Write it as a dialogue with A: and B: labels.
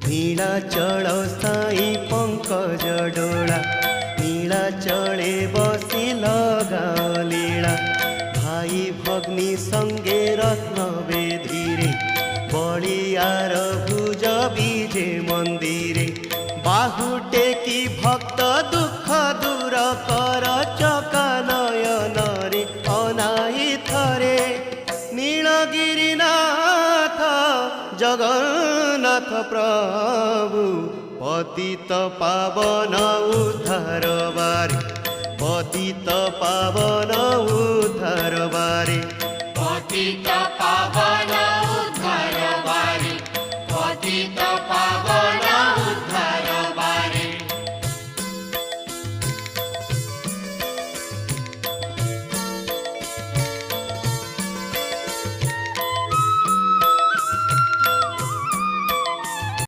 A: नीलाचल साई पंकज डोला नीलाचले बसी लगाओ लीला भाई भग्नी संगे रत्न बेधीरे बलियार भुज बीजे मंदिरे बाहुटे की भक्त दुख दूर कर चका नयन रे अनाही थरे नीलगिरीनाथ जगन्नाथ प्रभु पतित पावन उद्धार बारे पतित पावन उद्धार बारे
B: पतित पावन